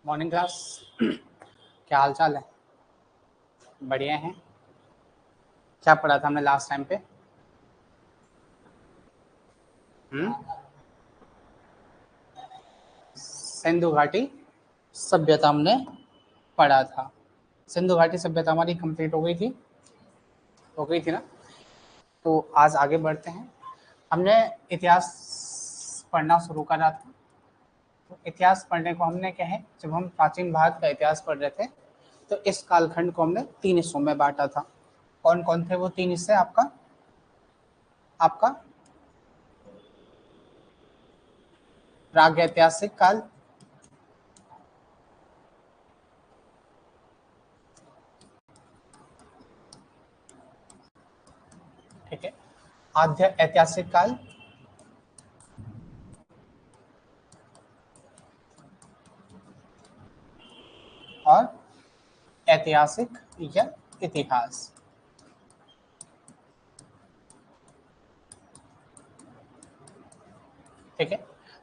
Morning class. क्या हाल चाल है? बढ़िया है। क्या पढ़ा था हमने लास्ट टाइम पे? सिंधु घाटी सभ्यता हमने पढ़ा था। सिंधु घाटी सभ्यता हमारी कंप्लीट हो गई थी ना। तो आज आगे बढ़ते हैं। हमने इतिहास पढ़ना शुरू करा था। तो इतिहास पढ़ने को हमने क्या है, जब हम प्राचीन भारत का इतिहास पढ़ रहे थे तो इस कालखंड को हमने 3 हिस्सों में बांटा था। कौन कौन थे वो 3 हिस्से? आपका आपका प्रागैतिहासिक काल, ठीक है, आद्य ऐतिहासिक काल, और ऐतिहासिक या इतिहास। ठीक है,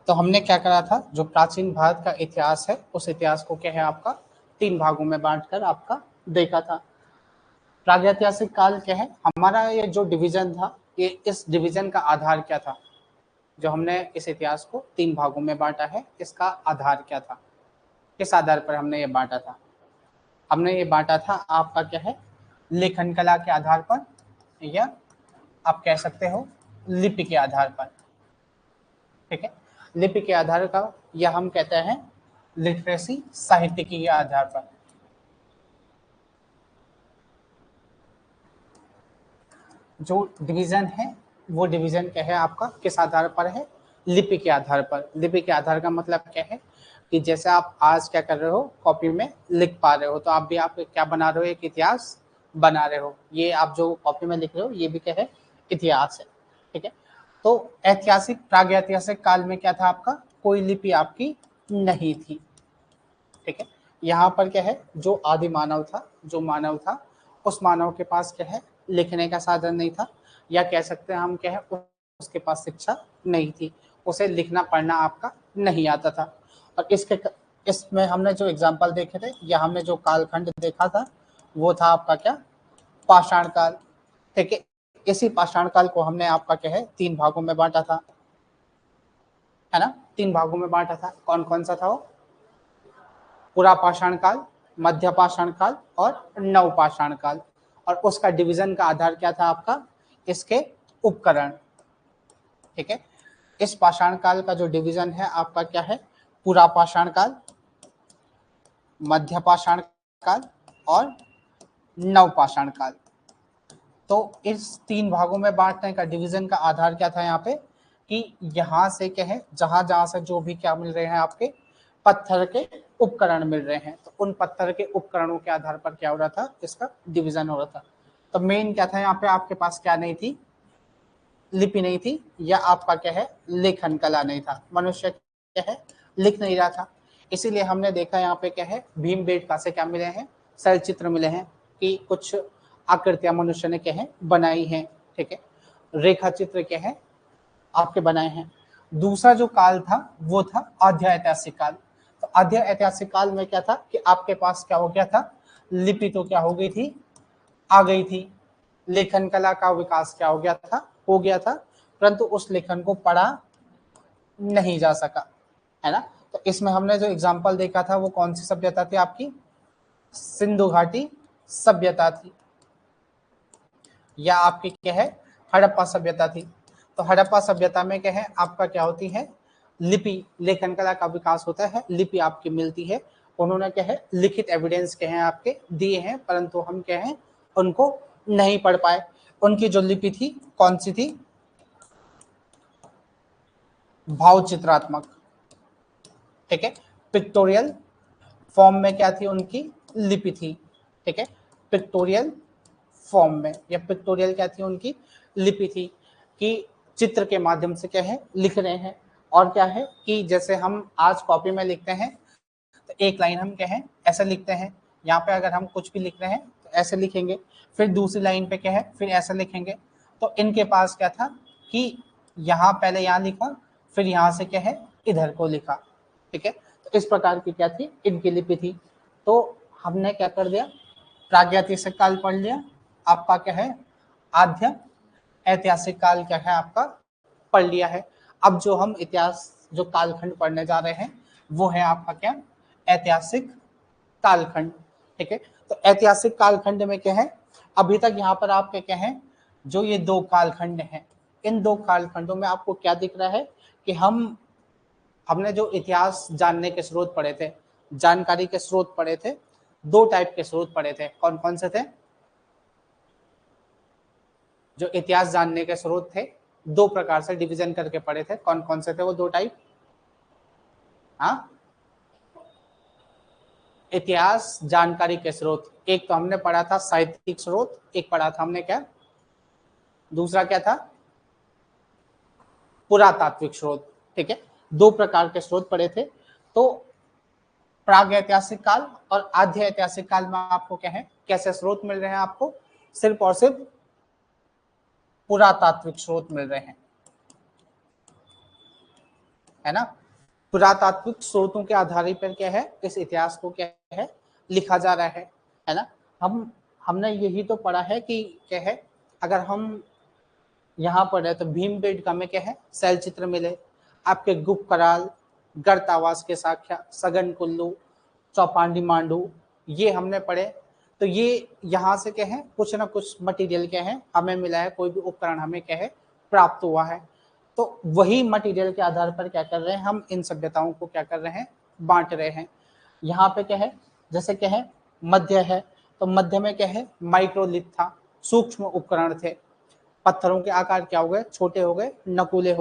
तो हमने क्या करा था, जो प्राचीन भारत का इतिहास है उस इतिहास को क्या है आपका 3 भागों में बांटकर आपका देखा था। प्रागैतिहासिक काल क्या है हमारा, ये जो डिवीजन था, ये इस डिवीजन का आधार क्या था? जो हमने इस इतिहास को 3 भागों में बांटा है, इसका आधार क्या था? किस आधार पर हमने ये बांटा था? हमने ये बांटा था आपका क्या है, लेखन कला के आधार पर, या आप कह सकते हो लिपि के आधार पर। ठीक है, लिपि के आधार का, या हम कहते हैं लिटरेसी, साहित्य के आधार पर। जो डिवीजन है वो डिवीजन क्या है आपका, किस आधार पर है? लिपि के आधार पर। लिपि के आधार का मतलब क्या है कि जैसे आप आज क्या कर रहे हो, कॉपी में लिख पा रहे हो, तो आप भी आप क्या बना रहे हो, एक इतिहास बना रहे हो। ये आप जो कॉपी में लिख रहे हो ये भी क्या है, इतिहास है। ठीक है, तो ऐतिहासिक प्रागैतिहासिक काल में क्या था आपका, कोई लिपि आपकी नहीं थी। ठीक है, यहाँ पर क्या है, जो आदि मानव था, जो मानव था, उस मानव के पास क्या है, लिखने का साधन नहीं था, या कह सकते हैं हम क्या है, उसके पास शिक्षा नहीं थी, उसे लिखना पढ़ना आपका नहीं आता था। और इसमें हमने जो एग्जाम्पल देखे थे, या हमने जो कालखंड देखा था, वो था आपका क्या, पाषाण काल। ठीक है, इसी पाषाण काल को हमने आपका क्या है 3 भागों में बांटा था, है ना। 3 भागों में बांटा था। कौन कौन सा था वो? पूरा पाषाण काल, मध्य पाषाण काल और नव पाषाण काल। और उसका डिवीजन का आधार क्या था आपका, इसके उपकरण। ठीक है, इस पाषाण काल का जो डिवीजन है आपका क्या है, पूरा पाषाण काल, मध्य पाषाण काल और नव पाषाण काल। तो इस 3 भागों में बांटने का डिवीजन का आधार क्या था यहाँ पे, कि यहाँ से क्या है, जहां जहां से जो भी क्या मिल रहे हैं आपके पत्थर के उपकरण मिल रहे हैं, तो उन पत्थर के उपकरणों के आधार पर क्या हो रहा था, इसका डिवीजन हो रहा था। तो मेन क्या था यहाँ पे, आपके पास क्या नहीं थी, लिपि नहीं थी, या आपका क्या है, लेखन कला नहीं था। मनुष्य क्या है, लिख नहीं रहा था। इसीलिए हमने देखा यहाँ पे क्या है, भीमबेटका से क्या मिले हैं, चलचित्र मिले हैं, कि कुछ आकृतियां मनुष्य ने क्या है बनाई हैं। ठीक है, रेखा चित्र क्या है आपके बनाए हैं। दूसरा जो काल था वो था आद्य ऐतिहासिक काल। तो आद्य ऐतिहासिक काल में क्या था कि आपके पास क्या हो गया था, लिपि तो क्या हो गई थी, आ गई थी, लेखन कला का विकास क्या हो गया था, परंतु उस लेखन को पढ़ा नहीं जा सका, है ना। तो इसमें हमने जो एग्जाम्पल देखा था वो कौन सी सभ्यता थी आपकी, सिंधु घाटी सभ्यता थी, या आपकी क्या है, हड़प्पा सभ्यता थी। तो हड़प्पा सभ्यता में क्या है आपका, क्या होती है, लिपि, लेखन कला का विकास होता है, लिपि आपकी मिलती है। उन्होंने क्या है, लिखित एविडेंस क्या है आपके दिए हैं, परंतु हम क्या है, उनको नहीं पढ़ पाए। उनकी जो लिपि थी कौन सी थी, भाव चित्रात्मक। ठीक है, पिक्टोरियल फॉर्म में क्या थी उनकी लिपि थी। ठीक है, पिक्टोरियल फॉर्म में, या पिक्टोरियल क्या थी उनकी लिपि थी, कि चित्र के माध्यम से क्या है लिख रहे हैं। और क्या है कि जैसे हम आज कॉपी में लिखते हैं तो एक लाइन हम क्या है ऐसे लिखते हैं, यहाँ पे अगर हम कुछ भी लिख रहे हैं तो ऐसे लिखेंगे, फिर दूसरी लाइन पे क्या है फिर ऐसे लिखेंगे। तो इनके पास क्या था कि यहाँ पहले यहाँ लिखा, फिर यहाँ से क्या है इधर को लिखा। ठीक है, तो इस प्रकार की क्या थी, इनकी लिपि थी। तो हमने क्या कर दिया, प्रागैतिहासिक काल पढ़ लिया, आपका क्या है आद्य ऐतिहासिक काल क्या है आपका पढ़ लिया है। अब जो हम इतिहास जो कालखंड पढ़ने जा रहे हैं वो है आपका क्या, ऐतिहासिक कालखंड। ठीक है, तो ऐतिहासिक कालखंड में क्या है, अभी तक यहाँ पर आप क्या है, जो ये दो कालखंड हैं, इन दो कालखंडों में आपको क्या दिख रहा है कि हमने जो इतिहास जानने के स्रोत पढ़े थे, जानकारी के स्रोत पढ़े थे, दो टाइप के स्रोत पढ़े थे। कौन कौन से थे, जो इतिहास जानने के स्रोत थे दो प्रकार से डिवीजन करके पढ़े थे, कौन कौन से थे वो दो टाइप। हाँ, इतिहास जानकारी के स्रोत, एक तो हमने पढ़ा था साहित्यिक स्रोत, एक पढ़ा था हमने क्या, दूसरा क्या था, पुरातात्विक स्रोत। ठीक है, दो प्रकार के स्रोत पढ़े थे। तो प्राग ऐतिहासिक काल और आद्य ऐतिहासिक काल में आपको क्या है, कैसे स्रोत मिल रहे हैं, आपको सिर्फ और सिर्फ पुरातात्विक स्रोत मिल रहे हैं, है ना। पुरातात्विक स्रोतों के आधार पर क्या है, इस इतिहास को क्या है लिखा जा रहा है ना। हमने यही तो पढ़ा है कि क्या है, अगर हम यहाँ पर है तो भीमबेटका में क्या है, शैल चित्र मिले, आपके गुप्त कराल, गर्त आवास के साक्ष्य, सघन कुल्लू, चौपांडी मांडू, ये हमने पढ़े। तो ये यहाँ से क्या है, कुछ ना कुछ मटेरियल क्या है हमें मिला है, कोई भी उपकरण हमें क्या है प्राप्त हुआ है। तो वही मटेरियल के आधार पर क्या कर रहे हैं, हम इन सभ्यताओं को क्या कर रहे हैं, बांट रहे हैं। यहाँ पे क्या है, जैसे क्या है मध्य है, तो मध्य में क्या है माइक्रोलिथ था, सूक्ष्म उपकरण थे, पत्थरों के आकार क्या हो गए, छोटे हो गए, नुकीले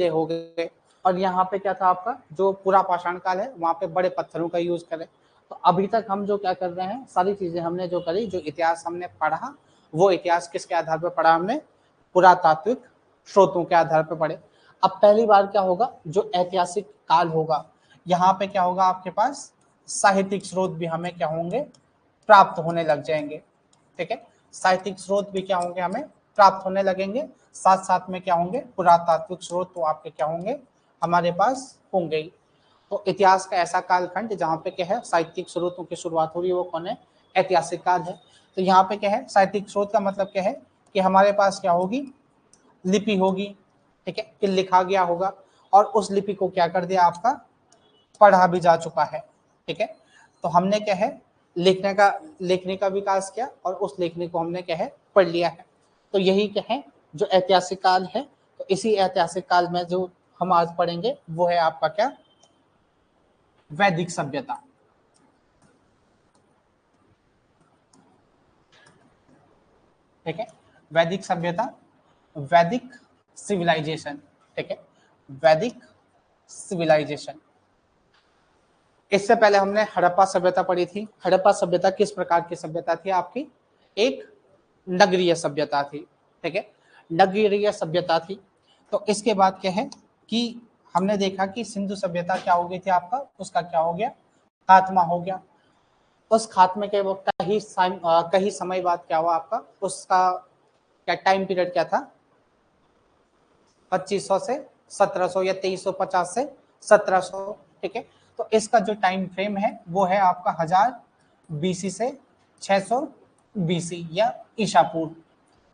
हो गए। और यहाँ पे क्या था आपका, जो पूरा पाषाण काल है वहां पे बड़े पत्थरों का यूज करें। तो अभी तक हम जो क्या कर रहे हैं, सारी चीजें हमने जो करी, जो इतिहास हमने पढ़ा, वो इतिहास किसके आधार पर पढ़ा, हमने पुरातात्विक स्रोतों के आधार पर पढ़े। अब पहली बार क्या होगा, जो ऐतिहासिक काल होगा, यहाँ पे क्या होगा आपके पास साहित्यिक स्रोत भी हमें क्या होंगे, प्राप्त होने लग जाएंगे। ठीक है, साहित्यिक स्रोत भी क्या होंगे, हमें प्राप्त होने लगेंगे। साथ साथ में क्या होंगे, पुरातात्विक स्रोत तो आपके क्या होंगे, हमारे पास होंगे। तो इतिहास का ऐसा कालखंड जहाँ पे क्या है साहित्यिक स्रोतों की शुरुआत हो रही है, वो कौन है, ऐतिहासिक काल है। तो यहाँ पे क्या है, साहित्यिक स्रोत का मतलब क्या है कि हमारे पास क्या होगी, लिपि होगी। ठीक है, कि लिखा गया होगा और उस लिपि को क्या कर दिया आपका, पढ़ा भी जा चुका है। ठीक है, तो हमने क्या है लेखने का विकास किया और उस लेखनी को हमने क्या है पढ़ लिया है। तो यही क्या है जो ऐतिहासिक काल है। तो इसी ऐतिहासिक काल में जो हम आज पढ़ेंगे वो है आपका क्या, वैदिक सभ्यता। ठीक है, वैदिक सभ्यता, वैदिक सिविलाइजेशन। ठीक है, वैदिक सिविलाइजेशन। इससे पहले हमने हड़प्पा सभ्यता पढ़ी थी। हड़प्पा सभ्यता किस प्रकार की सभ्यता थी आपकी, एक नगरीय सभ्यता थी। ठीक है, नगरीय सभ्यता थी। तो इसके बाद क्या है कि हमने देखा कि सिंधु सभ्यता क्या हो गई थी आपका, उसका क्या हो गया, खात्मा हो गया। उस खात्मे के वो कहीं समय बाद क्या हुआ आपका, उसका क्या टाइम पीरियड क्या था, 2500 से 1700 या 2350 से 1700। ठीक है, तो इसका जो टाइम फ्रेम है वो है आपका 1000 बीसी से 600 बीसी या ईसा पूर्व।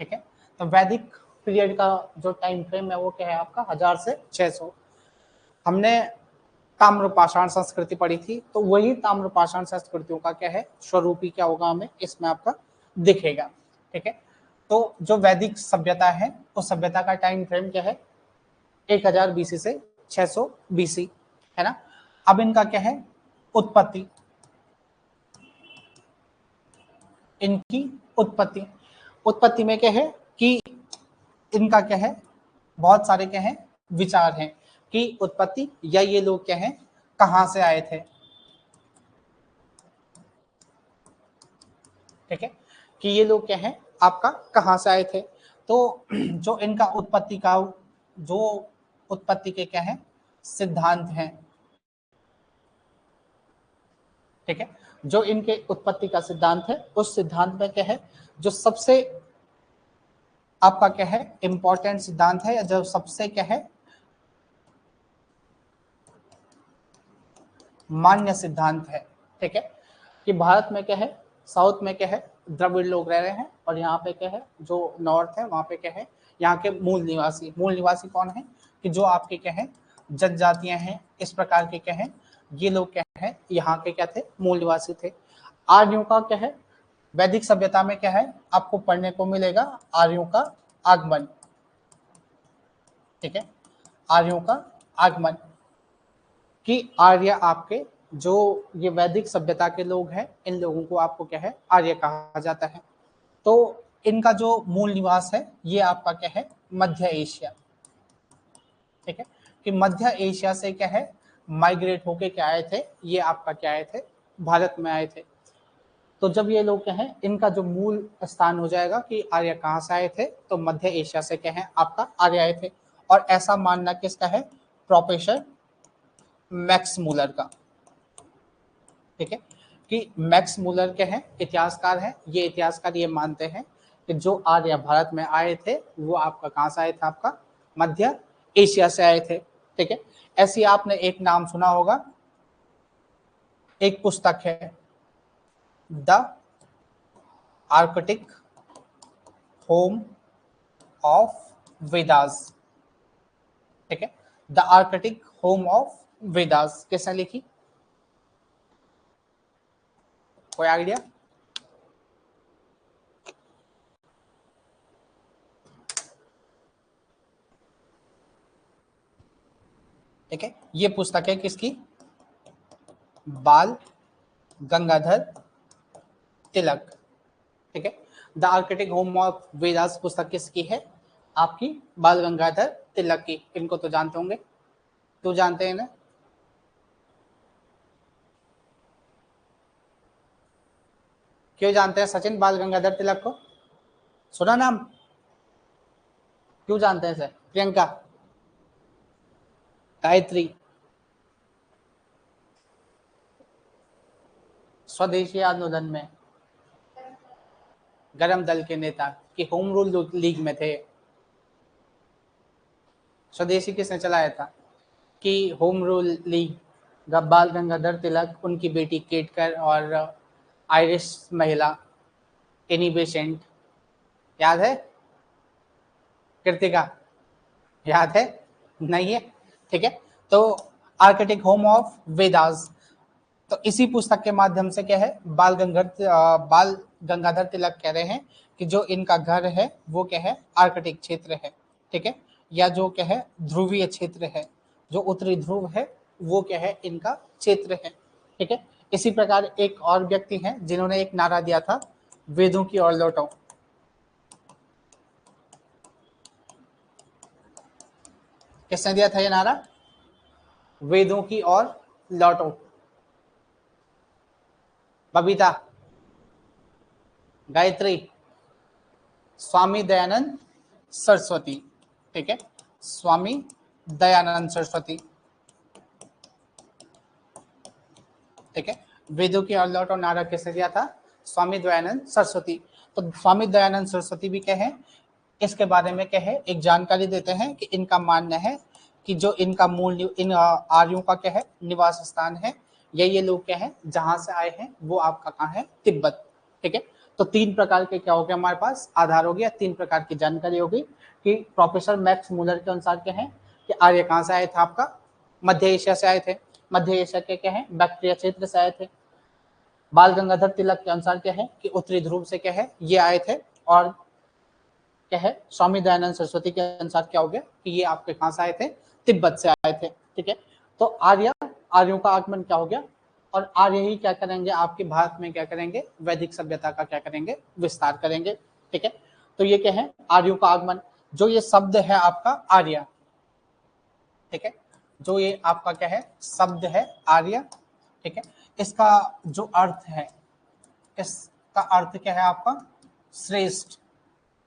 ठीक है, तो वैदिक पीरियड का जो टाइम फ्रेम है वो क्या है आपका 1000 से 600। हमने ताम्रपाषाण संस्कृति पढ़ी थी, तो वही ताम्रपाषाण संस्कृतियों का क्या है स्वरूप ही क्या होगा हमें इसमें आपका दिखेगा। ठीक है, तो जो वैदिक सभ्यता है उस सभ्यता का टाइम फ्रेम क्या है, 1000 बीसी से 600 बीसी, है ना। अब इनका क्या है उत्पत्ति, इनकी उत्पत्ति, उत्पत्ति में क्या है कि इनका क्या है, बहुत सारे क्या है विचार हैं कि उत्पत्ति या ये लोग क्या है कहाँ से आए थे। ठीक है, कि ये लोग क्या है आपका कहाँ से आए थे। तो जो इनका उत्पत्ति का जो उत्पत्ति के क्या है सिद्धांत हैं। ठीक है, जो इनके उत्पत्ति का सिद्धांत है उस सिद्धांत में क्या है, जो सबसे आपका क्या है इंपॉर्टेंट सिद्धांत है, या जो सबसे क्या है मान्य सिद्धांत है, ठीक है, कि भारत में क्या है, साउथ में क्या है, द्रविड़ लोग रह रहे हैं, और यहाँ पे क्या है, जो नॉर्थ है वहाँ पे क्या है, यहाँ के मूल निवासी कौन है, कि जो आपके क्या है जनजातियां हैं, इस प्रकार के क्या है, ये लोग क्या है यहाँ के क्या थे, मूल निवासी थे। आर्यों का क्या है, वैदिक सभ्यता में क्या है, आपको पढ़ने को मिलेगा आर्यों का आगमन, ठीक है, आर्यों का आगमन, कि आर्य आपके जो ये वैदिक सभ्यता के लोग हैं, इन लोगों को आपको क्या है, आर्य कहा जाता है। तो इनका जो मूल निवास है ये आपका क्या है, मध्य एशिया, ठीक है, कि मध्य एशिया से क्या है, माइग्रेट होके क्या आए थे, ये आपका क्या आए थे, भारत में आए थे। तो जब ये लोग क्या है, इनका जो मूल स्थान हो जाएगा कि आर्य कहाँ से आए थे, तो मध्य एशिया से क्या है, आपका आर्य आए थे। और ऐसा मानना किसका है, प्रोफेसर मैक्स मूलर का, ठीक है, कि मैक्स मूलर के हैं, इतिहासकार हैं, ये इतिहासकार ये मानते हैं कि जो आर्य भारत में आए थे वो आपका कहाँ से आए थे, आपका मध्य एशिया से आए थे, ठीक है। ऐसी आपने एक नाम सुना होगा, एक पुस्तक है the Arctic home of Vedas, ठीक है, the Arctic home of Vedas किसने लिखी, कोई आइडिया? ठीक है, ये पुस्तक है किसकी, बाल गंगाधर तिलक, ठीक है। The architect home of Vedas पुस्तक किसकी है, आपकी बाल गंगाधर तिलक की। इनको तो जानते होंगे, तो जानते हैं ना, क्यों जानते हैं सचिन बाल गंगाधर तिलक को, सुना नाम, क्यों जानते हैं सर? प्रियंका, गायत्री, स्वदेशी आंदोलन में गरम दल के नेता, कि होम रूल लीग में थे। स्वदेशी किसने चलाया था, कि होम रूल लीग बाल गंगाधर तिलक, उनकी बेटी केटकर और आयरिश महिला एनी बेसेंट, याद है? कृतिका, याद है? नहीं है, ठीक है। तो आर्किटेक्ट होम ऑफ वेदास, तो इसी पुस्तक के माध्यम से क्या है, बाल गंगाधर तिलक कह रहे हैं कि जो इनका घर है वो क्या है, आर्कटिक क्षेत्र है, ठीक है, या जो क्या है ध्रुवीय क्षेत्र है, जो उत्तरी ध्रुव है वो क्या है, इनका क्षेत्र है, ठीक है। इसी प्रकार एक और व्यक्ति हैं जिन्होंने एक नारा दिया था, वेदों की ओर लौटो, किसने दिया था ये नारा, वेदों की ओर लौटो, बबीता, गायत्री, स्वामी दयानंद सरस्वती, ठीक है, स्वामी दयानंद सरस्वती, ठीक है। वेदों की ओर लौटो नारा किसने दिया था, स्वामी दयानंद सरस्वती। तो स्वामी दयानंद सरस्वती भी क्या है, इसके बारे में क्या है, एक जानकारी देते हैं कि इनका मानना है कि जो इनका इन आर्यों का क्या है, निवास स्थान है, ये लोग क्या है जहां से आए हैं वो आपका कहाँ है, तिब्बत, ठीक है। तो तीन प्रकार के क्या हो गया हमारे पास, आधार हो गया, तीन प्रकार की जानकारी हो गई कि प्रोफेसर मैक्स मूलर के अनुसार क्या है, कि आर्य कहाँ से आए थे, आपका मध्य एशिया से आए थे, मध्य एशिया के क्या है, बैक्ट्रिया क्षेत्र से आए थे। बाल गंगाधर तिलक के अनुसार क्या है, कि उत्तरी ध्रुव से क्या है, ये आए थे। और क्या है, स्वामी दयानंद सरस्वती के अनुसार क्या हो गया, कि ये आपके कहां से आए थे, तिब्बत से आए थे, ठीक है। तो आर्यों का आगमन क्या हो गया, और आर्य ही क्या करेंगे, आपके भारत में क्या करेंगे, वैदिक सभ्यता का क्या करेंगे, विस्तार करेंगे, ठीक है। तो ये क्या है, आर्यों का आगमन, जो ये शब्द है आपका आर्य, ठीक है, जो ये आपका क्या है शब्द है आर्य, ठीक है, इसका जो अर्थ है, इसका अर्थ क्या है आपका, श्रेष्ठ,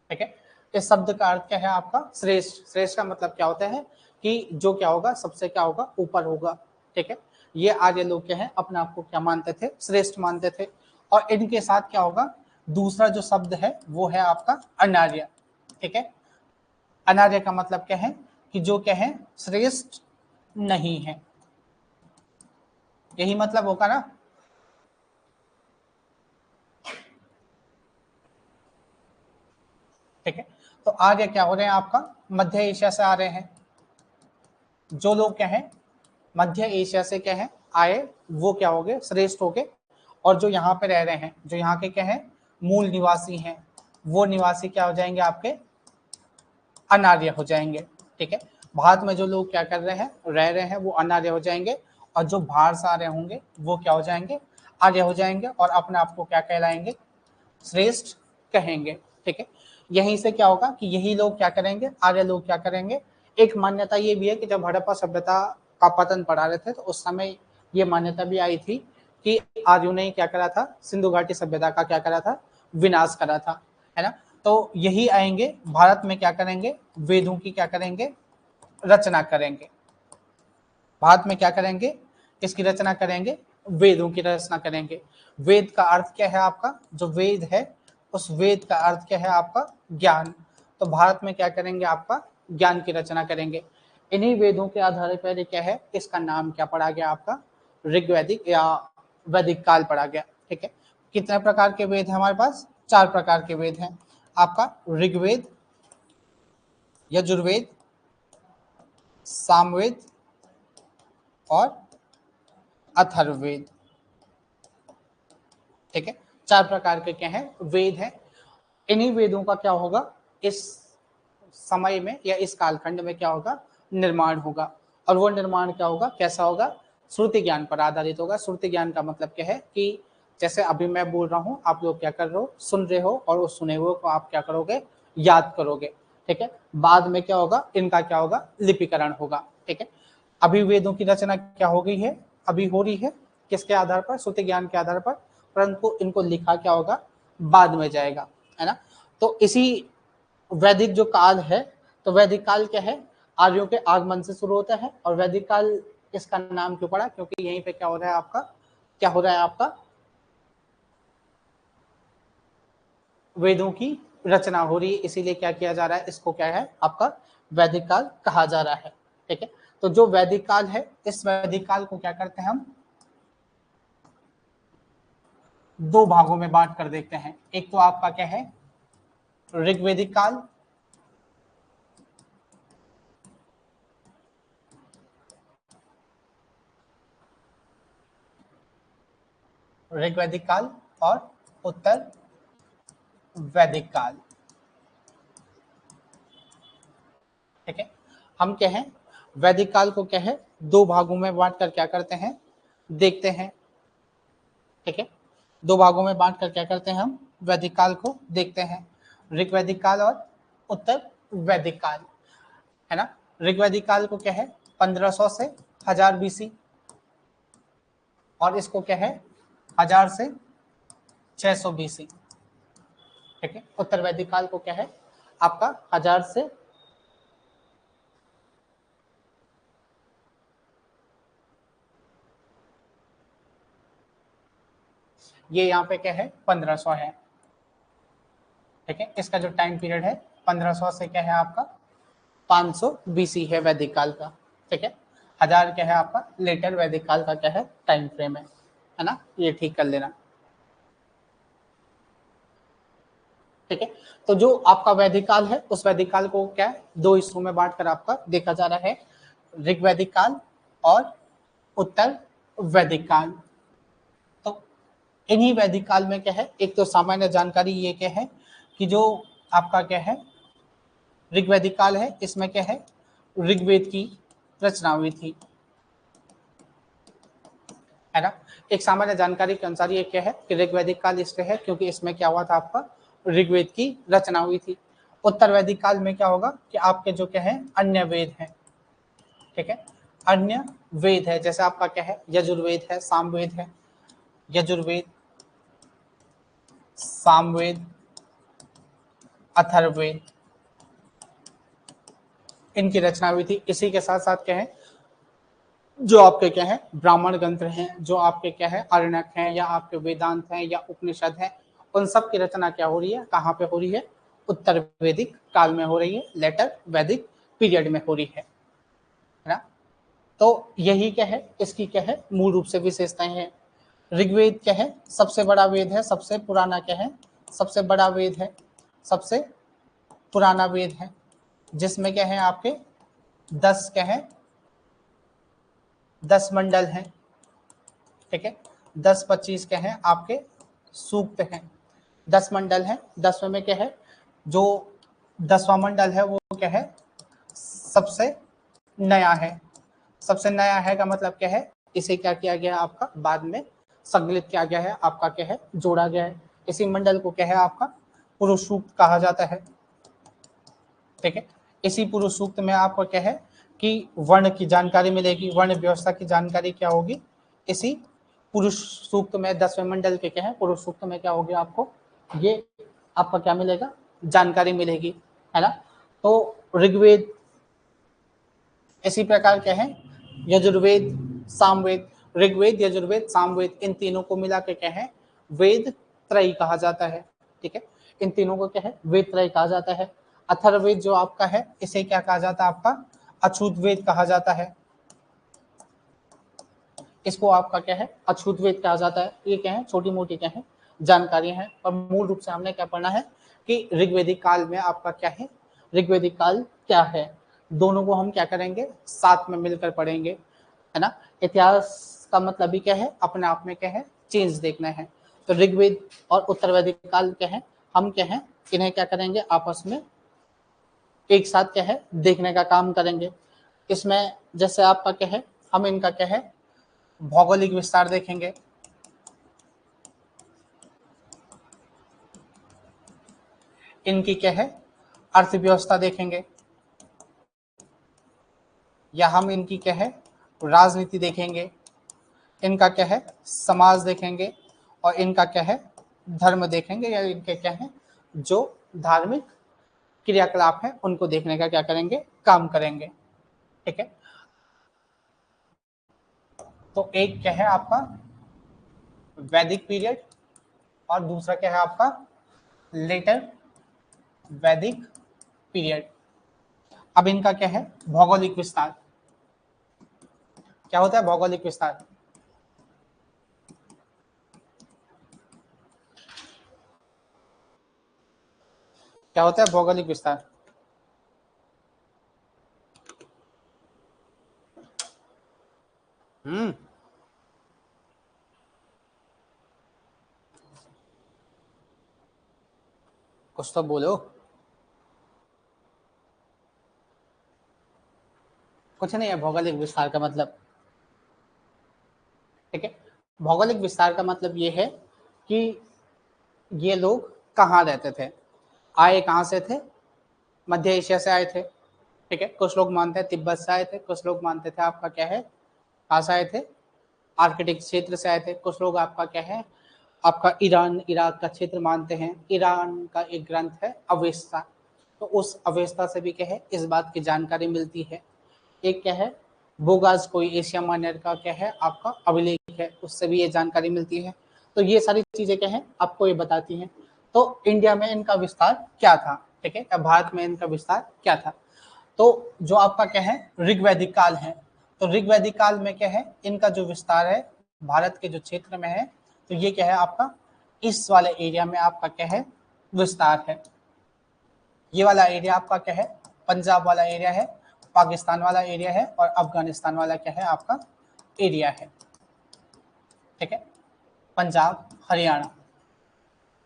ठीक है। इस शब्द का अर्थ क्या है आपका, श्रेष्ठ। श्रेष्ठ का मतलब क्या होता है, कि जो क्या होगा, सबसे क्या होगा, ऊपर होगा, ठीक है। ये आर्य लोग क्या है, अपने आप को क्या मानते थे, श्रेष्ठ मानते थे। और इनके साथ क्या होगा, दूसरा जो शब्द है वो है आपका अनार्य, ठीक है। अनार्य का मतलब क्या है, कि जो क्या है, श्रेष्ठ नहीं है, यही मतलब होगा ना। ठीक है, तो आगे क्या हो रहे हैं आपका, मध्य एशिया से आ रहे हैं जो लोग क्या है, मध्य एशिया से क्या है आए, वो क्या हो गए, श्रेष्ठ हो गए। और जो यहाँ पे रह रहे हैं, जो यहाँ के क्या है मूल निवासी हैं, वो निवासी क्या हो जाएंगे आपके, अनार्य हो जाएंगे। ठीक है, भारत में जो लोग क्या कर रहे हैं, रह रहे हैं, वो अनार्य हो जाएंगे। और जो बाहर से आ रहे होंगे वो क्या हो जाएंगे, आर्य हो जाएंगे, और अपने आप को क्या कहलाएंगे, श्रेष्ठ कहेंगे। ठीक है, यहीं से क्या होगा कि यही लोग क्या करेंगे, आर्य लोग क्या करेंगे। एक मान्यता ये भी है कि जब हड़प्पा सभ्यता का पतन पड़ा रहे थे, तो उस समय ये मान्यता भी आई थी कि आर्यों ने क्या करा था, सिंधु घाटी सभ्यता का क्या करा था, विनाश करा था, है ना। तो यही आएंगे भारत में, क्या करेंगे, वेदों की क्या करेंगे, रचना करेंगे। भारत में क्या करेंगे, किसकी रचना करेंगे, वेदों की रचना करेंगे। वेद का अर्थ क्या है आपका, जो वेद है उस वेद का अर्थ क्या है आपका, ज्ञान। तो भारत में क्या करेंगे आपका, ज्ञान की रचना करेंगे। इन्हीं वेदों के आधार पर क्या है, इसका नाम क्या पड़ा गया आपका, ऋग्वैदिक या वैदिक काल पड़ा गया। ठीक है, कितने प्रकार के वेद हैं हमारे पास, 4 प्रकार के वेद हैं आपका, ऋग्वेद, यजुर्वेद, सामवेद और अथर्ववेद। ठीक है, 4 प्रकार के क्या है, वेद हैं। इन्हीं वेदों का क्या होगा, इस समय में या इस कालखंड में क्या होगा, निर्माण होगा। और वो निर्माण क्या होगा, कैसा होगा, श्रुति ज्ञान पर आधारित होगा। श्रुति ज्ञान का मतलब क्या है कि जैसे अभी मैं बोल रहा हूँ, आप लोग क्या कर रहे हो, सुन रहे हो, और उस सुने हुए को आप क्या करोगे, याद करोगे। ठीक है, बाद में क्या होगा, इनका क्या होगा, लिपिकरण होगा। ठीक है, अभी वेदों की रचना क्या हो गई है, अभी हो रही है, किसके आधार पर, श्रुति ज्ञान के आधार पर, परंतु इनको लिखा क्या होगा, बाद में जाएगा, है ना। तो इसी वैदिक जो काल है, तो वैदिक काल क्या है, आर्यों के आगमन से शुरू होता है। और वैदिक काल इसका नाम क्यों पड़ा, क्योंकि यहीं पे क्या हो रहा है आपका, क्या हो रहा है आपका, वेदों की रचना हो रही है, इसीलिए क्या किया जा रहा है, इसको क्या है आपका, वैदिक काल कहा जा रहा है। ठीक है, तो जो वैदिक काल है, इस वैदिक काल को क्या करते हैं हम, 2 भागों में बांट कर देखते हैं। एक तो आपका क्या है, ऋग्वैदिक काल, ऋग्वैदिक काल और उत्तर वैदिक काल। ठीक है, हम क्या है, वैदिक काल को क्या है, 2 भागों में बांट कर क्या करते हैं, देखते हैं। ठीक है, 2 भागों में बांट कर क्या करते हैं, हम वैदिक काल को देखते हैं, ऋग्वैदिक काल और उत्तर वैदिक काल, है ना। ऋग्वैदिक काल को क्या है, 1500 से 1000 बीसी, और इसको क्या है, 1000 से 600 बीसी। ठीक है, उत्तर वैदिक काल को क्या है आपका, 1000 से ये यहाँ पे क्या है, 1500 है। ठीक है, इसका जो टाइम पीरियड है 1500 से क्या है आपका, 500 बीसी है वैदिक काल का। ठीक है, 1000 क्या है आपका लेटर वैदिक काल का क्या है, टाइम फ्रेम है ना, ये ठीक कर लेना। ठीक है, तो जो आपका वैदिक काल है, उस वैदिक काल को क्या है, 2 हिस्सों में बांट कर आपका देखा जा रहा है, ऋग वैदिक काल और उत्तर वैदिक काल। तो इन्हीं वैदिक काल में क्या है, एक तो सामान्य जानकारी ये क्या है कि जो आपका क्या है, ऋग्वैदिक काल है, इसमें क्या है, ऋग्वेद की रचना हुई थी, है ना। एक सामान्य जानकारी के अनुसार ये क्या है कि ऋग्वैदिक काल इसलिए है क्योंकि इसमें क्या हुआ था आपका, ऋग्वेद की रचना हुई थी। उत्तर वैदिक काल में क्या होगा कि आपके जो क्या है, अन्य वेद हैं। ठीक है, अन्य वेद है, जैसे आपका क्या है, यजुर्वेद है, सामवेद है, यजुर्वेद, सामवेद, अथर्ववेद, इनकी रचना हुई थी। इसी के साथ साथ क्या है, जो आपके क्या है, ब्राह्मण ग्रंथ हैं, जो आपके क्या है, अरण्यक हैं, या आपके वेदांत हैं, या उपनिषद हैं, उन सब की रचना क्या हो रही है, कहाँ पे हो रही है, उत्तर वैदिक काल में हो रही है, लेटर वैदिक पीरियड में हो रही है ना। तो यही क्या है, इसकी क्या है, मूल रूप से विशेषताएं हैं। ऋग्वेद क्या है, सबसे बड़ा वेद है, सबसे पुराना क्या है, सबसे बड़ा वेद है, सबसे पुराना वेद है, जिसमें क्या है आपके 10 क्या है, 10 मंडल हैं, ठीक है। 10-25 क्या है आपके सूक्त हैं, 10 मंडल हैं। 10वें में क्या है, जो 10वां मंडल है वो क्या है, सबसे नया है। सबसे नया है का मतलब क्या है, इसे क्या किया गया है आपका, बाद में संकलित किया गया है, आपका क्या है, जोड़ा गया है। इसी मंडल को क्या है आपका पुरुष सूक्त कहा जाता है, ठीक है। इसी पुरुष सूक्त में आपको क्या है कि वर्ण की जानकारी मिलेगी, वर्ण व्यवस्था की जानकारी क्या होगी, इसी पुरुष सूक्त में 10वें मंडल के क्या है, पुरुष सूक्त में क्या होगी, आपको ये आपका क्या मिलेगा, जानकारी मिलेगी, है ना। तो ऋग्वेद, इसी प्रकार क्या है यजुर्वेद, सामवेद, ऋग्वेद, यजुर्वेद, सामवेद, इन तीनों को मिला के क्या है, वेद त्रयी कहा जाता है, ठीक है। इन तीनों को क्या है, वेद त्रयी कहा जाता है। अथर्ववेद जो आपका है, इसे क्या कहा जाता है, आपका अछूत वेद कहा जाता है। इसको आपका क्या है, अछूत वेद कहा जाता है। ये क्या है, छोटी मोटी क्या है जानकारी है, और मूल रूप से हमने क्या पढ़ना है कि ऋग्वेदिक काल में आपका क्या है, ऋग्वेदिक काल क्या है, दोनों को हम क्या करेंगे, साथ में मिलकर पढ़ेंगे, है ना। इतिहास का मतलब भी क्या है, अपने आप में क्या है, चेंज देखना है। तो ऋग्वेद और उत्तरवैदिक काल क्या है, हम क्या है, इन्हें क्या करेंगे, आपस में एक साथ क्या है, देखने का काम करेंगे। इसमें जैसे आपका क्या है, हम इनका क्या है, भौगोलिक विस्तार देखेंगे, इनकी क्या है, अर्थव्यवस्था देखेंगे, या हम इनकी क्या है, राजनीति देखेंगे, इनका क्या है, समाज देखेंगे, और इनका क्या है, धर्म देखेंगे, या इनके क्या है, जो धार्मिक क्रियाकलाप है उनको देखने का क्या करेंगे, काम करेंगे, ठीक है। तो एक क्या है आपका वैदिक पीरियड, और दूसरा क्या है आपका लेटर वैदिक पीरियड। अब इनका क्या है, भौगोलिक विस्तार, क्या होता है भौगोलिक विस्तार, क्या होता है भौगोलिक विस्तार, हम्म, कुछ तो बोलो। कुछ नहीं है भौगोलिक विस्तार का मतलब, ठीक है। भौगोलिक विस्तार का मतलब ये है कि ये लोग कहाँ रहते थे, आए कहाँ से थे, मध्य एशिया से आए थे, ठीक है। कुछ लोग मानते हैं तिब्बत से आए थे, कुछ लोग मानते थे आपका क्या है, कहाँ से आए थे, आर्कटिक क्षेत्र से आए थे, कुछ लोग आपका क्या है, आपका ईरान इराक का क्षेत्र मानते हैं। ईरान का एक ग्रंथ है अवेस्ता, तो उस अवेस्ता से भी क्या है, इस बात की जानकारी मिलती है। एक क्या है, बोगास कोई एशिया माइनर का क्या है आपका अभिलेख है, उससे भी ये जानकारी मिलती है। तो ये सारी चीजें क्या है, आपको ये बताती हैं। तो इंडिया में इनका विस्तार क्या था, ठीक है, या भारत में इनका विस्तार क्या था। तो जो आपका क्या है ऋग्वैदिक काल है, तो ऋग्वैदिक काल में क्या है, इनका जो विस्तार है भारत के जो क्षेत्र में है, तो ये क्या है आपका इस वाले एरिया में आपका क्या है विस्तार है। ये वाला एरिया आपका क्या है, पंजाब वाला एरिया है, पाकिस्तान वाला एरिया है, और अफगानिस्तान वाला क्या है आपका एरिया है, ठीक है, पंजाब हरियाणा।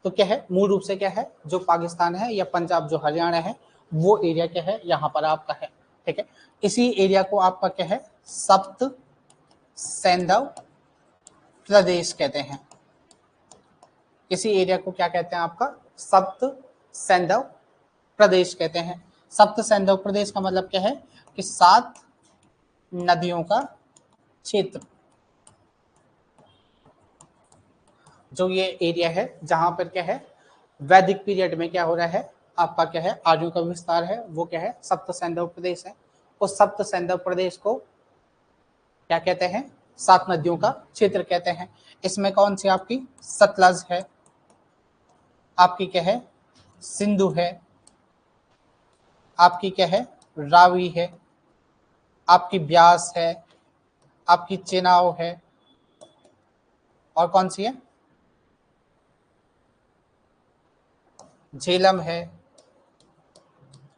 तो क्या है मूल रूप से क्या है, जो पाकिस्तान है या पंजाब जो हरियाणा है, वो एरिया क्या है यहाँ पर आपका है, ठीक है। इसी एरिया को आपका क्या है सप्त सैंधव प्रदेश कहते हैं। इसी एरिया को क्या कहते हैं आपका सप्त सैंधव प्रदेश कहते हैं। सप्त सैंधव प्रदेश का मतलब क्या है कि 7 नदियों का क्षेत्र, जो ये एरिया है जहां पर क्या है वैदिक पीरियड में क्या हो रहा है, आपका क्या है आर्यों का विस्तार है, वो क्या है सप्त सैंधव प्रदेश है। उस सप्त सैंधव प्रदेश को क्या कहते हैं, 7 नदियों का क्षेत्र कहते हैं। इसमें कौन सी आपकी सतलज है, आपकी क्या है सिंधु है, आपकी क्या है रावी है, आपकी ब्यास है, आपकी चेनाब है, और कौन सी है, झेलम है,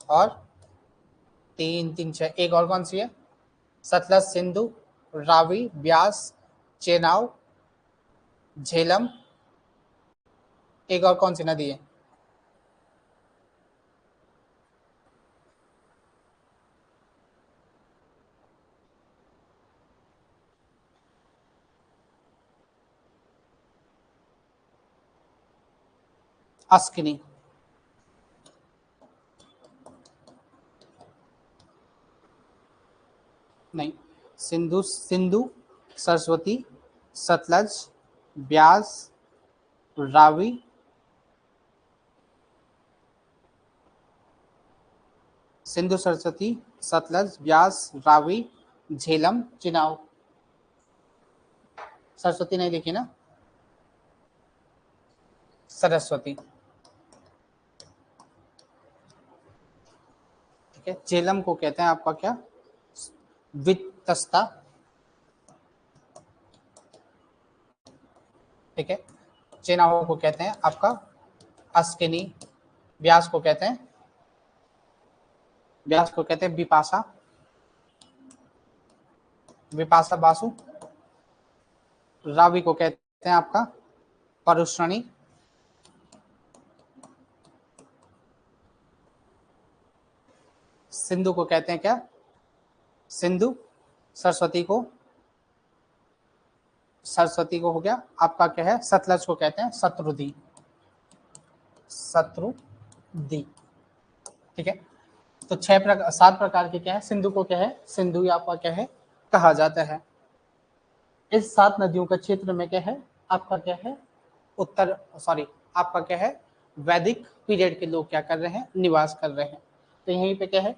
और 3 3 6, एक और कौन सी है, सतलज, सिंधु, रावी, ब्यास, चेनाब, झेलम, एक और कौन सी नदी है, अस्किनी। नहीं, सिंधु, सिंधु, सरस्वती, सतलज, ब्यास, रावी, सिंधु, सरस्वती, सतलज, ब्यास, रावी, झेलम, चिनाब। सरस्वती नहीं लिखी ना, सरस्वती। ठीक है, झेलम को कहते हैं आपका क्या, वित्तस्ता। ठीक है, चेनाब को कहते हैं आपका अस्किनी, ब्यास को कहते हैं, ब्यास को कहते हैं विपाशा, विपाशा बासु। रावी को कहते हैं आपका परुश्रणी, सिंधु को कहते हैं क्या, सिंधु, सरस्वती को, सरस्वती को हो गया आपका क्या है, सतलज को कहते हैं शत्रुदी, शत्रुदी। ठीक है, तो 7 प्रकार के क्या है, सिंधु को क्या है, सिंधु आपका क्या है कहा जाता है। इस 7 नदियों का क्षेत्र में क्या है आपका क्या है, उत्तर सॉरी आपका क्या है, वैदिक पीरियड के लोग क्या कर रहे हैं, निवास कर रहे हैं। तो यहीं पे क्या है,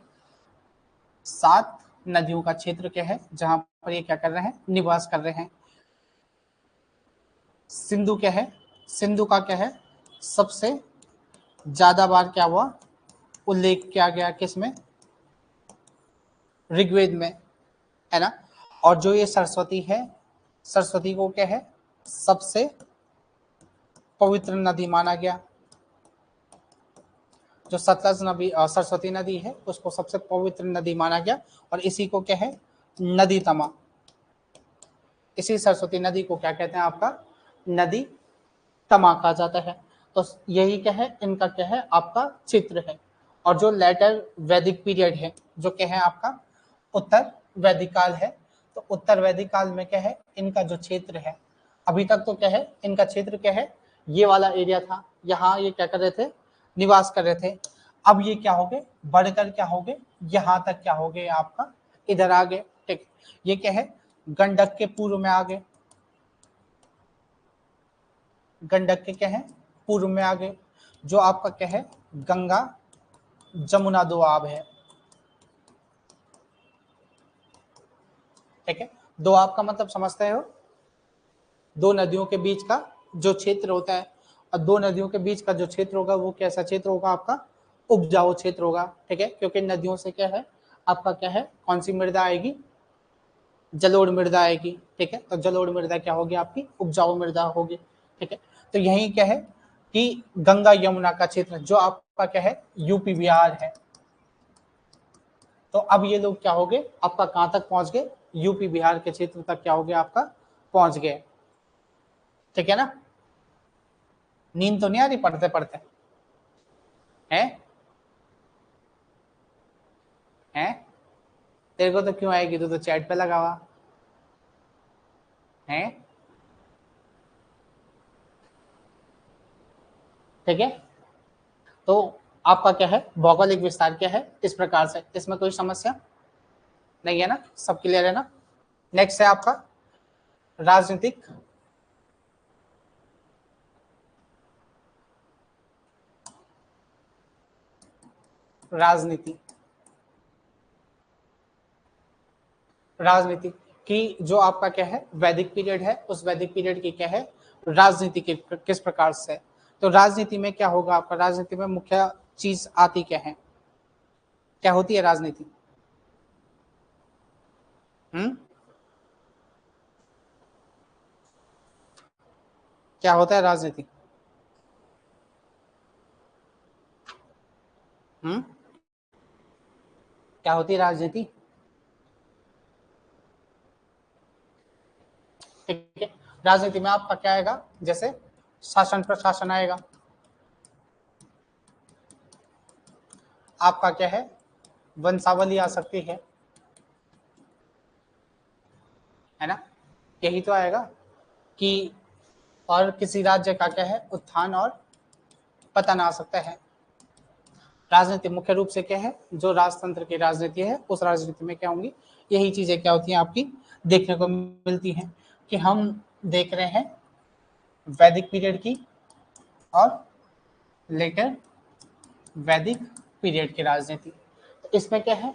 7 नदियों का क्षेत्र क्या है जहां पर ये क्या कर रहे हैं, निवास कर रहे हैं। सिंधु क्या है, सिंधु का क्या है, सबसे ज्यादा बार क्या हुआ, उल्लेख किया गया किसमें, ऋग्वेद में, है ना। और जो ये सरस्वती है, सरस्वती को क्या है, सबसे पवित्र नदी माना गया। जो सतलज नदी सरस्वती नदी है उसको सबसे पवित्र नदी माना गया, और इसी को क्या है, नदी तमा, इसी सरस्वती नदी को क्या कहते हैं आपका, नदी तमा कहा जाता है। तो यही क्या है, इनका क्या है आपका चित्र है। और जो लेटर वैदिक पीरियड है, जो क्या है आपका उत्तर वैदिक काल है, तो उत्तर वैदिक काल में क्या है, इनका जो क्षेत्र है, अभी तक तो क्या है, इनका क्षेत्र क्या है, ये वाला एरिया था, यहाँ ये क्या कर रहे थे, निवास कर रहे थे। अब ये क्या हो गए, बढ़कर क्या हो गए, यहाँ तक क्या हो गए आपका, इधर आ गए। ठीक, ये क्या है, गंडक के पूर्व में आ गए, गंडक के क्या है, पूर्व में आ गए। जो आपका क्या है, गंगा जमुना दो आब है। ठीक है, दो आब का मतलब समझते हो, दो नदियों के बीच का जो क्षेत्र होता है, और दो नदियों के बीच का जो क्षेत्र होगा वो कैसा क्षेत्र होगा आपका, उपजाऊ क्षेत्र होगा। ठीक है, क्योंकि नदियों से क्या है आपका क्या है, कौन सी मृदा आएगी, जलोढ़ मृदा आएगी। ठीक है, तो जलोढ़ मृदा क्या होगी आपकी, उपजाऊ मृदा होगी। ठीक है, तो यही क्या है कि गंगा यमुना का क्षेत्र जो आपका क्या है, यूपी बिहार है। तो अब ये लोग क्या हो गए आपका, कहां तक पहुंच गए, यूपी बिहार के क्षेत्र तक क्या हो गया आपका, पहुंच गए। ठीक है ना, नींद तो नहीं आ रही पढ़ते पढ़ते, है हैं, तेरे को तो क्यों आएगी, तू तो चैट पे लगा हुआ है। ठीक है, तो आपका क्या है, भौगोलिक विस्तार क्या है इस प्रकार से, इसमें कोई समस्या नहीं है ना, सब क्लियर है ना। नेक्स्ट है आपका राजनीतिक, राजनीति, राजनीति की जो आपका क्या है, वैदिक पीरियड है, उस वैदिक पीरियड की क्या है, राजनीति के किस प्रकार से। तो राजनीति में क्या होगा आपका, राजनीति में मुख्य चीज आती क्या है, क्या होती है राजनीति, क्या होता है राजनीति? क्या होती है राजनीति? ठीक है, राजनीति में आपका क्या आएगा, जैसे शासन प्रशासन आएगा, आपका क्या है, वंशावली आ सकती है ना, यही तो आएगा कि, और किसी राज्य का क्या है, उत्थान और पतन आ सकता है। राजनीति मुख्य रूप से क्या है, जो राजतंत्र की राजनीति है उस राजनीति में क्या होंगी, यही चीजें क्या होती हैं आपकी देखने को मिलती हैं, कि हम देख रहे हैं वैदिक पीरियड की और लेटर वैदिक पीरियड की राजनीति। इसमें क्या है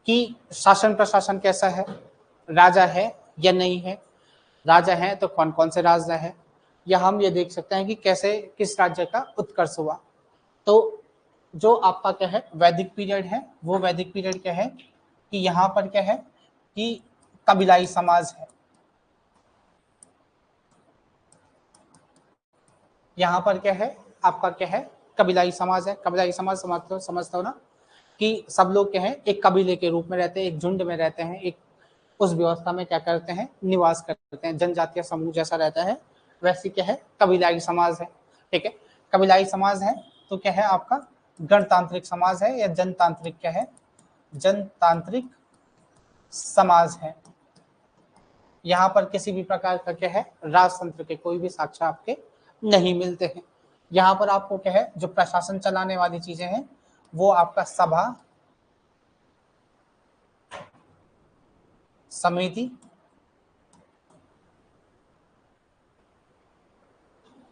कि शासन प्रशासन कैसा है, राजा है या नहीं है, राजा है तो कौन कौन से राजा है, या हम ये देख सकते हैं कि कैसे किस राज्य का उत्कर्ष हुआ। तो जो आपका क्या है वैदिक पीरियड है, वो वैदिक पीरियड क्या है कि यहाँ पर क्या है कि कबीलाई समाज है, यहाँ पर क्या है आपका क्या है कबीलाई समाज है। कबीलाई समाज समझते हो ना, कि सब लोग क्या है एक कबीले के रूप में रहते हैं, एक झुंड में रहते हैं, एक उस व्यवस्था में क्या करते हैं, निवास करते हैं, जनजातीय समूह जैसा रहता है, वैसी क्या है कबीलाई समाज है। ठीक है, कबीलाई समाज है तो क्या है आपका गणतांत्रिक समाज है या जनतांत्रिक क्या है, जनतांत्रिक समाज है। यहाँ पर किसी भी प्रकार का क्या है राजतंत्र के कोई भी साक्ष्य आपके नहीं मिलते हैं। यहाँ पर आपको क्या है जो प्रशासन चलाने वाली चीजें हैं वो आपका सभा समिति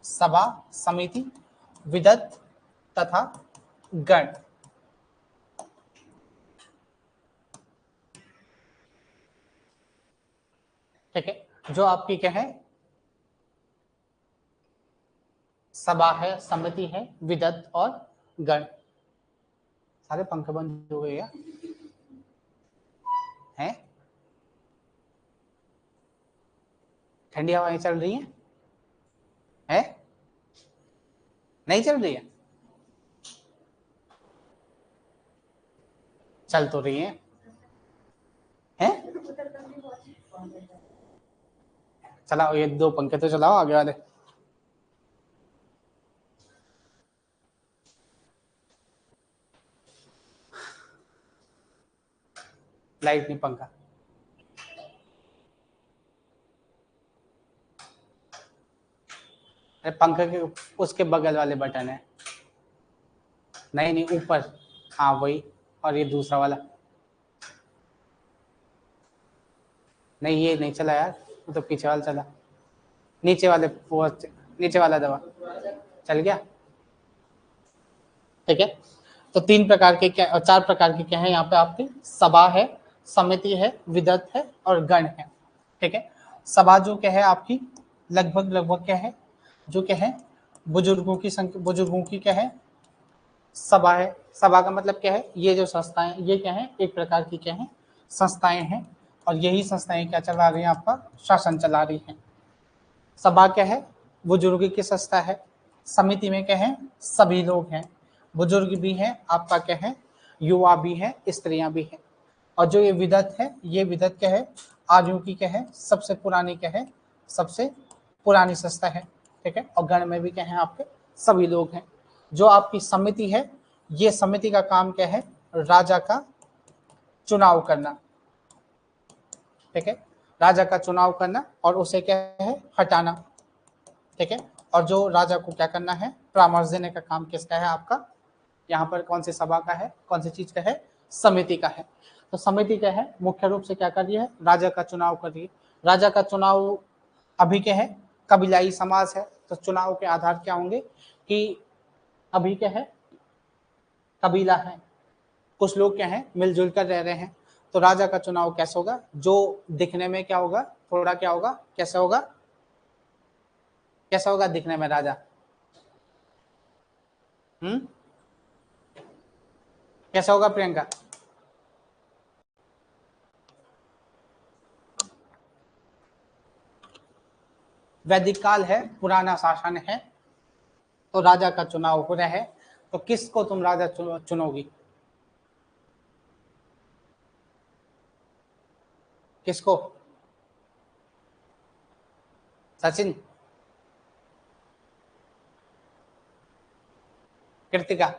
सभा समिति विदत तथा गण। ठीक है, जो आपकी क्या है सभा है समिति है विदत और गण। सारे पंखे बंद हो गए हैं, ठंडी हवाएं चल रही हैं नहीं चल रही है, चल तो रही हैं चलाओ, ये दो पंखे तो चलाओ आगे वाले। लाइट नहीं पंखा, अरे पंखे के उसके बगल वाले बटन है, नहीं नहीं ऊपर, हाँ वही, और ये दूसरा वाला, नहीं ये नहीं चला यार, वो तो पीछे वाला चला, नीचे वाले वो नीचे वाला दबा, चल गया। ठीक है, तो तीन प्रकार के क्या, चार प्रकार के क्या है यहाँ पे आपकी सभा है समिति है विदत है और गण है। ठीक है, सभा जो क्या है आपकी लगभग लगभग क्या है, जो क्या है बुजुर्गों की संख्या, बुजुर्गों की क्या है सभा है। सभा का मतलब क्या है, ये जो संस्थाएं ये क्या है एक प्रकार की क्या है संस्थाएं हैं, और यही संस्थाएं क्या चला रही है आपका शासन चला रही है। सभा क्या है बुजुर्ग की संस्था है, समिति में क्या है सभी लोग हैं, बुजुर्ग भी हैं आपका क्या है युवा भी है स्त्रियां भी हैं, और जो ये विदत है ये विदत क्या है आर्यों की क्या है सबसे पुरानी क्या है सबसे पुरानी संस्था है। ठीक है, और गण में भी क्या है आपके सभी लोग हैं। जो आपकी समिति है ये समिति का काम क्या है राजा का चुनाव करना। ठीक है, राजा का चुनाव करना और उसे क्या है हटाना। ठीक है, और जो राजा को क्या करना है परामर्श देने का काम किसका है आपका, यहाँ पर कौन सी सभा का है कौन सी चीज का है समिति का है। तो समिति क्या है मुख्य रूप से क्या कर रही है राजा का चुनाव कर रही है। राजा का चुनाव अभी क्या है कबीलाई समाज है, तो चुनाव के आधार क्या होंगे कि अभी क्या है कबीला है, कुछ लोग क्या है मिलजुल कर रह रहे हैं, तो राजा का चुनाव कैसे होगा जो दिखने में क्या होगा थोड़ा क्या होगा कैसे होगा, कैसा होगा दिखने में राजा, कैसा होगा प्रियंका, वैदिक काल है, पुराना शासन है, तो राजा का चुनाव हो रहा है, तो किसको तुम राजा चुनोगी? किसको? सचिन? कृतिका?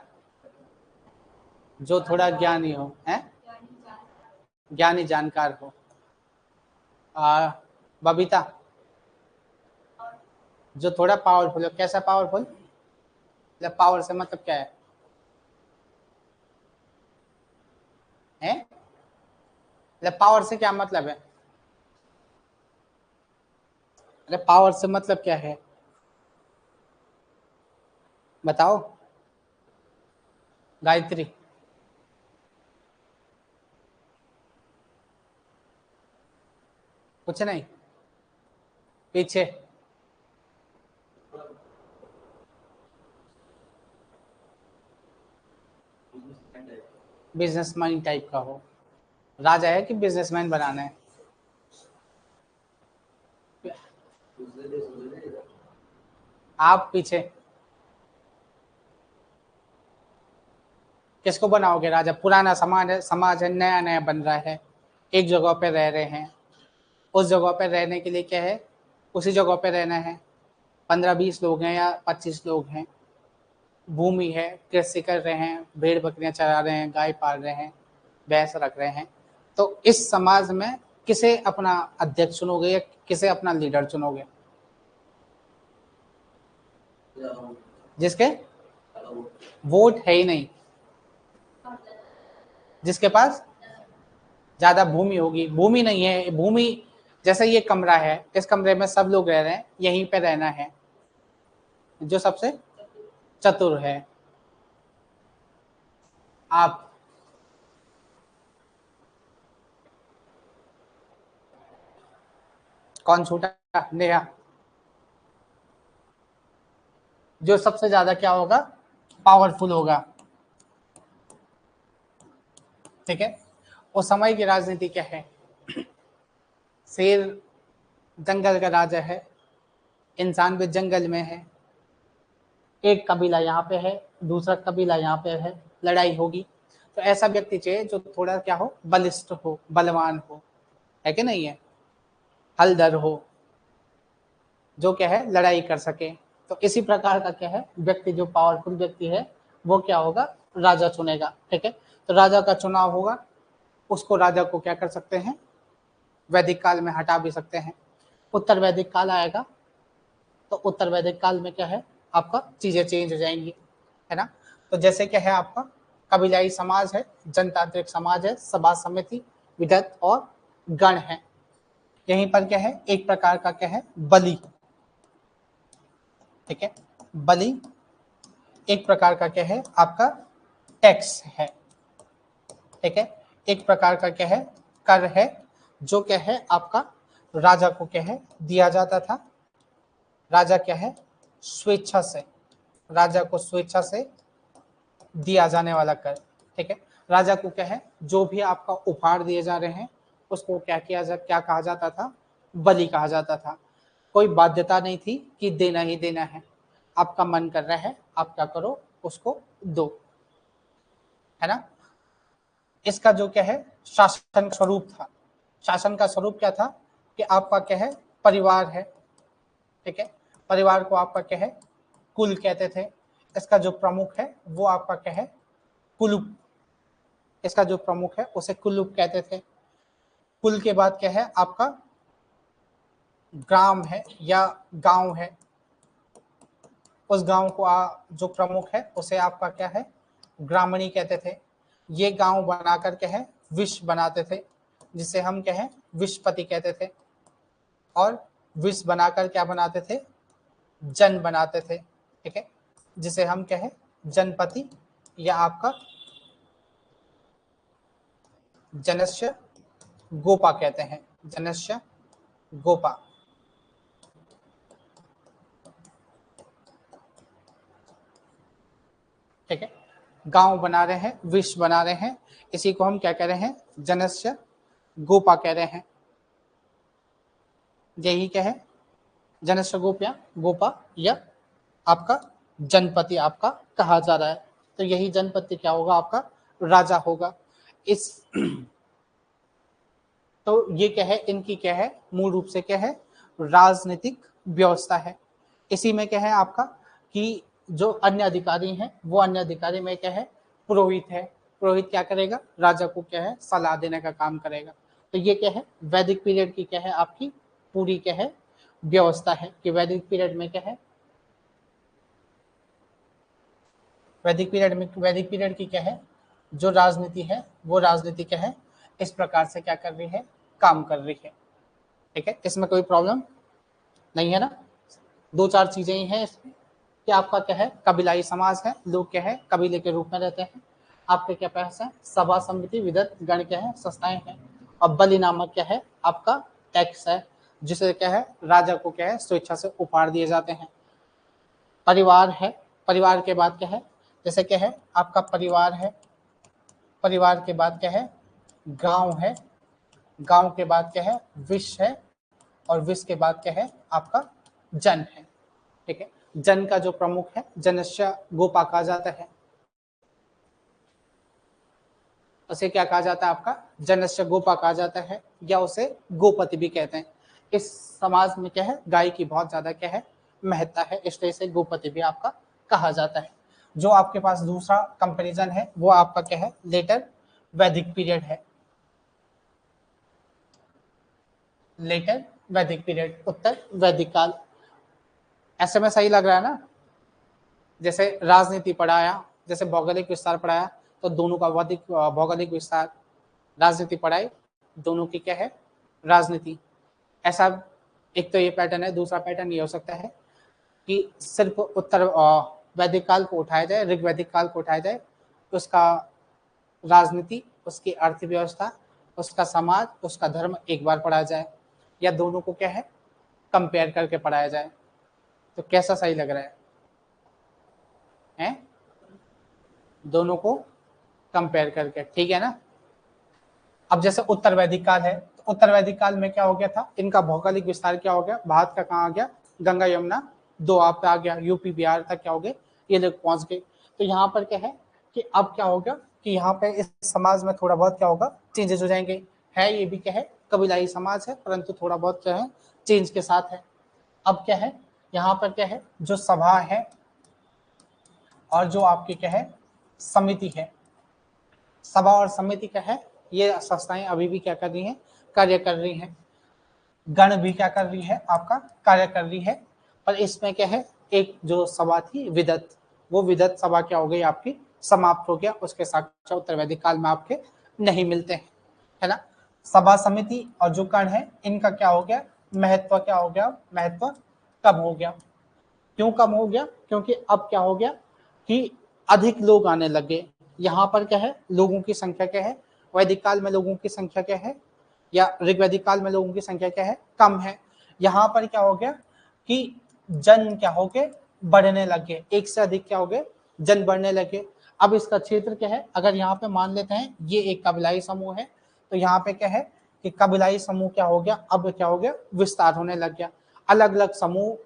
जो थोड़ा ज्ञानी हो, है, ज्ञानी जानकार हो। बबीता? जो थोड़ा पावरफुल हो। कैसा पावरफुल? मतलब पावर से मतलब क्या है? हैं? मतलब पावर से क्या मतलब है? अरे पावर से मतलब क्या है, बताओ। गायत्री? कुछ नहीं? पीछे? बिजनेसमैन टाइप का हो। राजा है कि बिजनेसमैन बनाना है? आप पीछे? किसको बनाओगे राजा? पुराना समाज है, नया नया बन रहा है, एक जगह पे रह रहे हैं, उस जगह पे रहने के लिए क्या है, उसी जगह पे रहना है। 15-20 लोग हैं या 25 लोग हैं, भूमि है, कृषि कर रहे हैं, भेड़ बकरियां चरा रहे हैं, गाय पाल रहे हैं, भैंस रख रहे हैं। तो इस समाज में किसे अपना अध्यक्ष चुनोगे या किसे अपना लीडर चुनोगे? जिसके वोट है ही नहीं, जिसके पास ज्यादा भूमि होगी। भूमि नहीं है, भूमि जैसे ये कमरा है, इस कमरे में सब लोग रह रहे हैं, यहीं पे रहना है, जो सबसे चतुर है। आप? कौन छूटा? नेहा? जो सबसे ज्यादा क्या होगा, पावरफुल होगा। ठीक है। उस समय की राजनीति क्या है? शेर जंगल का राजा है, इंसान भी जंगल में है, एक कबीला यहाँ पे है, दूसरा कबीला यहाँ पे है, लड़ाई होगी। तो ऐसा व्यक्ति चाहिए जो थोड़ा क्या हो, बलिष्ठ हो, बलवान हो, है कि नहीं है, हलदर हो, जो क्या है लड़ाई कर सके। तो इसी प्रकार का क्या है व्यक्ति, जो पावरफुल व्यक्ति है, वो क्या होगा, राजा चुनेगा। ठीक है। तो राजा का चुनाव होगा, उसको राजा को क्या कर सकते हैं, वैदिक काल में हटा भी सकते हैं। उत्तर वैदिक काल आएगा, तो उत्तर वैदिक काल में क्या है, आपका चीजें चेंज हो जाएंगी, है ना। तो जैसे क्या है आपका कबीलाई समाज है, जनतांत्रिक समाज है, सभा समिति, विधत और गण है। यहीं पर क्या है, एक प्रकार का क्या है, बलि। ठीक है। बलि एक प्रकार का क्या है आपका, टैक्स है। ठीक है। एक प्रकार का क्या है, कर है, जो क्या है आपका राजा को क्या है दिया जाता था। राजा क्या है, स्वेच्छा से, राजा को स्वेच्छा से दिया जाने वाला कर। ठीक है। राजा को क्या है, जो भी आपका उपहार दिए जा रहे हैं, उसको क्या कहा जाता था, बलि कहा जाता था। कोई बाध्यता नहीं थी कि देना ही देना है, आपका मन कर रहा है आप क्या करो, उसको दो, है ना। इसका जो क्या है शासन का स्वरूप था, शासन का स्वरूप क्या था कि आपका क्या है, परिवार है। ठीक है। परिवार को आपका क्या है, कुल कहते थे। इसका जो प्रमुख है वो आपका क्या है, कुलुप। इसका जो प्रमुख है उसे कुलुप कहते थे। कुल के बाद क्या है आपका ग्राम है या गांव है, उस गांव को जो प्रमुख है उसे आपका क्या है, ग्रामणी कहते थे। ये गांव बनाकर क्या है, विश्व बनाते थे, जिसे हम क्या है, विश्वपति कहते थे। और विश्व बनाकर क्या बनाते थे, जन बनाते थे। ठीक है। जिसे हम क्या है, जनपति या आपका जनस्य गोपा कहते हैं, जनस्य गोपा। ठीक है। गांव बना रहे हैं, विश्व बना रहे हैं, इसी को हम क्या कह रहे हैं, जनस्य गोपा कह रहे हैं। यही क्या है जनस्य गोपा या आपका जनपति आपका कहा जा रहा है। तो यही जनपति क्या होगा, आपका राजा होगा। इस तो ये क्या है, इनकी क्या है, मूल रूप से क्या है, राजनीतिक व्यवस्था है। इसी में क्या है आपका कि जो अन्य अधिकारी हैं वो अन्य अधिकारी में क्या है, पुरोहित है। पुरोहित क्या करेगा, राजा को क्या है, सलाह देने का काम करेगा। तो ये क्या है, वैदिक पीरियड की क्या है आपकी पूरी क्या है व्यवस्था है कि वैदिक पीरियड में क्या है, वैदिक पीरियड की क्या है जो राजनीति है वो राजनीति क्या है इस प्रकार से क्या कर रही है, काम कर रही है। ठीक है, इसमें कोई प्रॉब्लम नहीं है ना। दो चार चीजें ही हैं इसमें कि आपका क्या है, कबीलाई समाज है, लोग क्या है कबीले के रूप में रहते हैं। आपके क्या पास है, सभा समिति विदत गण क्या है, संस्थाएं हैं। और बलि नामक क्या है आपका टैक्स है, जिसे क्या है राजा को क्या है स्वेच्छा से उपहार दिए जाते हैं। परिवार है, परिवार के बाद क्या है, जैसे क्या है आपका परिवार है, परिवार के बाद क्या है गांव है, गांव के बाद क्या है विश्व है, और विश्व के बाद क्या है आपका जन है। ठीक है, जन का जो प्रमुख है जनस्य गोपा कहा जाता है। उसे क्या कहा जाता है आपका जनस्य गोपा कहा जाता है, या उसे गोपति भी कहते हैं। इस समाज में क्या है गाय की बहुत ज्यादा क्या है महत्ता है, इसलिए इसे गोपति भी आपका कहा जाता है। जो आपके पास दूसरा कंपैरिजन है वो आपका क्या है लेटर वैदिक पीरियड है। लेटर वैदिक पीरियड, उत्तर वैदिक काल। ऐसे में सही लग रहा है ना। जैसे राजनीति पढ़ाया, जैसे भौगोलिक विस्तार पढ़ाया, तो दोनों का वैदिक भौगोलिक विस्तार, राजनीति पढ़ाई, दोनों की क्या है राजनीति। ऐसा एक तो ये पैटर्न है। दूसरा पैटर्न ये हो सकता है कि सिर्फ उत्तर वैदिक काल को उठाया जाए, ऋग्वैदिक काल को उठाया जाए, उसका राजनीति, उसकी अर्थव्यवस्था, उसका समाज, उसका धर्म एक बार पढ़ाया जाए, या दोनों को क्या है कंपेयर करके पढ़ाया जाए। तो कैसा सही लग रहा है? दोनों को कंपेयर करके, ठीक है ना। अब जैसे उत्तर वैदिक काल है, तो उत्तर वैदिक काल में क्या हो गया था, इनका भौगोलिक विस्तार क्या हो गया, भारत का कहाँ आ गया, गंगा यमुना दो आप पे आ गया, यूपी बिहार तक क्या हो गए ये लोग पहुंच गए। तो यहाँ पर क्या है कि अब क्या होगा कि यहाँ पे इस समाज में थोड़ा बहुत क्या होगा चेंजेस हो जाएंगे। है ये भी क्या है कबीलाई समाज है, परंतु थोड़ा बहुत क्या है चेंज के साथ है। अब क्या है यहाँ पर क्या है जो सभा है और जो आपकी क्या है समिति है, सभा और समिति क्या है ये संस्थाएं अभी भी क्या कर रही हैं, कार्य कर रही हैं। गण भी क्या कर रही है आपका कार्य कर रही है। पर इसमें क्या है एक जो सभा थी विदत, वो विदत सभा क्या हो गई आपकी समाप्त हो गया, उसके साक्ष्य उत्तर वैदिक काल में आपके नहीं मिलते हैं, है ना। सभा समिति और जो गण है इनका क्या हो गया महत्व, क्या हो गया महत्व कम हो गया। क्यों कम हो गया, क्योंकि अब क्या हो गया कि अधिक लोग आने लगे। यहाँ पर क्या है लोगों की संख्या क्या है, वैदिक काल में लोगों की संख्या क्या है या ऋग्वैदिक काल में लोगों की संख्या क्या है कम है। यहाँ पर क्या हो गया कि जन क्या हो गए बढ़ने लगे, एक से अधिक क्या हो गए जन बढ़ने लगे। अब इसका क्षेत्र क्या है, अगर यहाँ पे मान लेते हैं ये एक कबीलाई समूह है, तो यहाँ पे क्या है कि कबीलाई समूह क्या हो गया, अब क्या हो गया विस्तार होने लग गया। अलग अलग समूह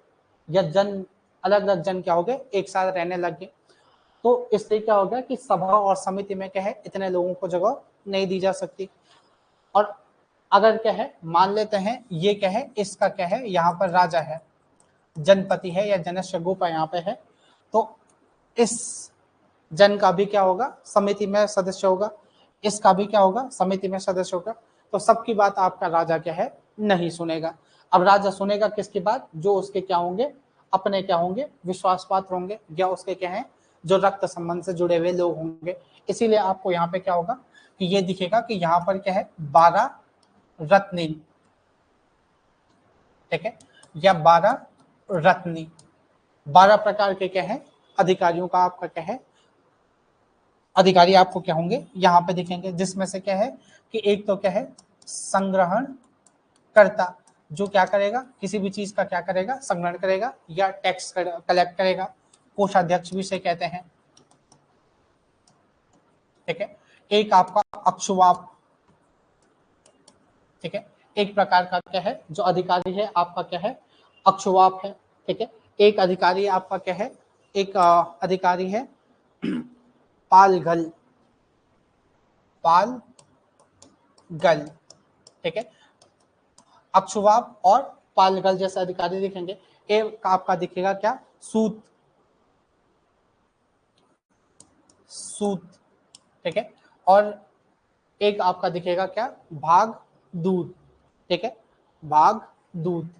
या जन, अलग अलग जन क्या हो गए एक साथ रहने लग गए। तो इससे क्या हो गया कि सभा और समिति में क्या है इतने लोगों को जगह नहीं दी जा सकती। और अगर क्या है मान लेते हैं ये क्या है इसका क्या है यहाँ पर राजा है, जनपति है या जनस्य गोपा यहाँ पे है, तो इस जन का भी क्या होगा समिति में सदस्य होगा, इसका भी क्या होगा समिति में सदस्य होगा। तो सबकी बात आपका राजा क्या है नहीं सुनेगा। अब राजा सुनेगा किसकी बात, जो उसके क्या होंगे अपने क्या होंगे विश्वास पात्र होंगे, या उसके क्या है जो रक्त संबंध से जुड़े हुए लोग होंगे। इसीलिए आपको यहाँ पे क्या होगा कि ये दिखेगा कि यहाँ पर क्या है 12 रत्नी, ठीक है, या 12 रत्नी, 12 प्रकार के क्या है अधिकारियों का आपका क्या है अधिकारी आपको क्या होंगे यहाँ पे दिखेंगे। जिसमें से क्या है कि एक तो क्या है संग्रहण कर्ता, जो क्या करेगा किसी भी चीज का क्या करेगा संग्रहण करेगा या टैक्स कलेक्ट करेगा, कोषाध्यक्ष भी से कहते हैं, ठीक है। एक आपका अक्षुवाप, ठीक है, एक प्रकार का क्या है जो अधिकारी है आपका क्या है अक्षवाप है, ठीक है। एक अधिकारी आपका क्या है, एक अधिकारी है पालगल, पालगल, ठीक है। अक्षवाप और पालगल जैसे अधिकारी दिखेंगे। एक आपका दिखेगा क्या, सूत, सूत, ठीक है। और एक आपका दिखेगा क्या, भाग दूत, ठीक है, भाग दूत,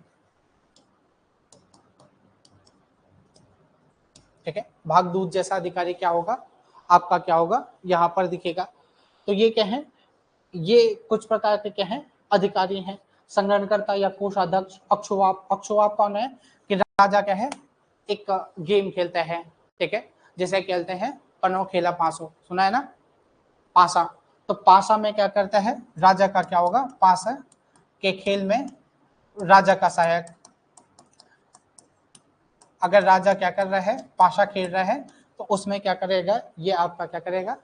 ठीक है। भाग दूत जैसा अधिकारी क्या होगा आपका, क्या होगा यहाँ पर दिखेगा। तो ये क्या है, ये कुछ प्रकार के क्या है, अधिकारी हैं। संग्रहणकर्ता या कोषाध्यक्ष अक्षवाप, अक्षवाप कौन है कि राजा क्या है, एक गेम खेलता है, ठीक है, जैसे खेलते हैं पनो खेला पासो, सुना है ना, पासा। तो पासा में क्या करता है, राजा का क्या होगा, पासा के खेल में राजा का सहायक, अगर राजा क्या कर रहा है, पाशा खेल रहा है, तो उसमें क्या करेगा, ये आपका क्या करेगा,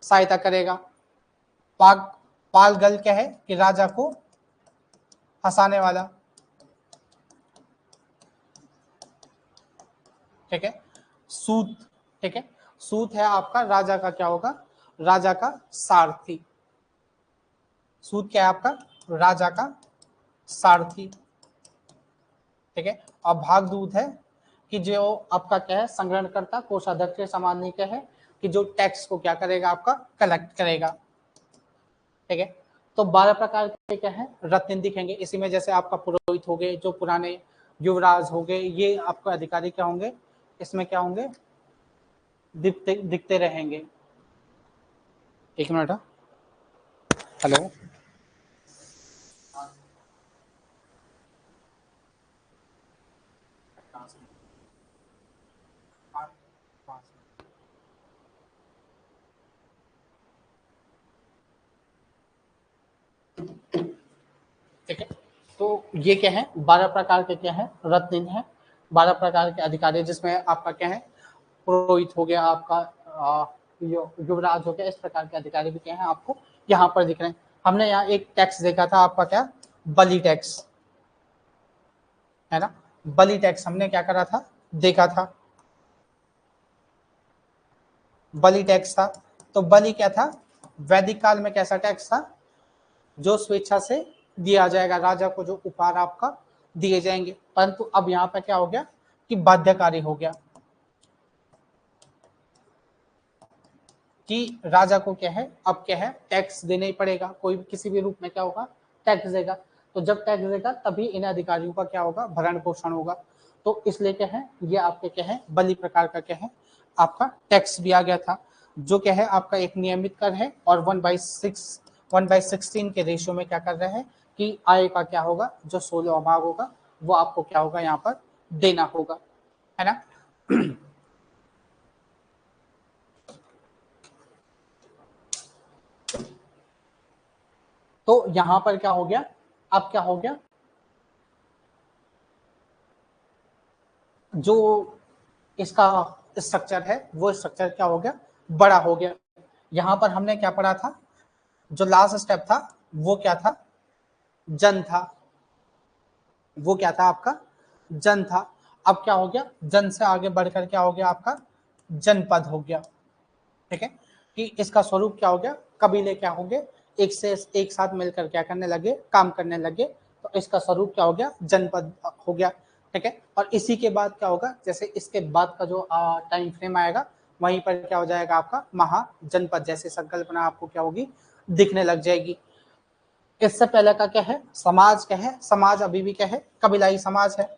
सहायता करेगा। पाग पालगल क्या है कि राजा को हंसाने वाला, ठीक है। सूत, ठीक है, सूत है आपका राजा का क्या होगा, राजा का सारथी, सूत क्या है आपका, राजा का सारथी, ठीक है। और भागदूत है कि जो आपका क्या है, संग्रहणकर्ता कोषाध्यक्ष के समान नहीं क्या है कि जो टैक्स को क्या करेगा, आपका कलेक्ट करेगा, ठीक है। तो 12 प्रकार के क्या है, रत्न दिखेंगे इसी में, जैसे आपका पुरोहित हो गए, जो पुराने युवराज हो गए, ये आपको अधिकारी क्या होंगे, इसमें क्या होंगे, दिखते दिखते रहेंगे। एक मिनट, हेलो, ठीक है। तो ये क्या है, 12 प्रकार के क्या है, रत्न है, 12 प्रकार के अधिकारी, जिसमें आपका क्या है, पुरोहित हो गया आपका, युवराज हो गया, इस प्रकार के अधिकारी भी क्या है आपको यहाँ पर दिख रहे हैं। हमने यहाँ एक टैक्स देखा था आपका क्या, बलि टैक्स, है ना, बलि टैक्स हमने क्या करा था, देखा था, बलि टैक्स था। तो बलि क्या था, वैदिक काल में कैसा टैक्स था, जो स्वेच्छा से दिया जाएगा, राजा को जो उपहार आपका दिए जाएंगे। परंतु अब यहाँ पर क्या हो गया कि बाध्यकारी हो गया, कि राजा को क्या है, अब क्या है, टैक्स देना ही पड़ेगा, कोई भी किसी भी रूप में क्या होगा, टैक्स देगा। तो जब टैक्स देगा तभी इन अधिकारियों का क्या होगा, भरण पोषण होगा। तो इसलिए क्या है, ये आपके क्या है, बलि प्रकार का क्या है, आपका टैक्स भी आ गया था, जो क्या है आपका एक नियमित कर है, और 1/16 के रेशियो में क्या कर रहा है कि आय का क्या होगा, जो 16वां भाग होगा, वो आपको क्या होगा यहाँ पर देना होगा, है ना। तो यहां पर क्या हो गया, अब क्या हो गया, जो इसका स्ट्रक्चर है, वो स्ट्रक्चर क्या हो गया, बड़ा हो गया। यहां पर हमने क्या पढ़ा था, जो लास्ट स्टेप था वो क्या था, जन था, वो क्या था आपका, जन था। अब क्या हो गया, जन से आगे बढ़कर क्या हो गया आपका, जनपद हो गया, ठीक है। कि इसका स्वरूप क्या हो गया, कबीले क्या होंगे, एक से एक साथ मिलकर क्या करने लगे, काम करने लगे, तो इसका स्वरूप क्या हो गया, जनपद हो गया, ठीक है। और इसी के बाद क्या होगा, जैसे इसके बाद का जो टाइम फ्रेम आएगा, वहीं पर क्या हो जाएगा आपका महाजनपद जैसी संकल्पना आपको क्या होगी, दिखने लग जाएगी। इससे पहले का क्या है, समाज क्या है, समाज अभी भी क्या है, कबीलाई समाज है,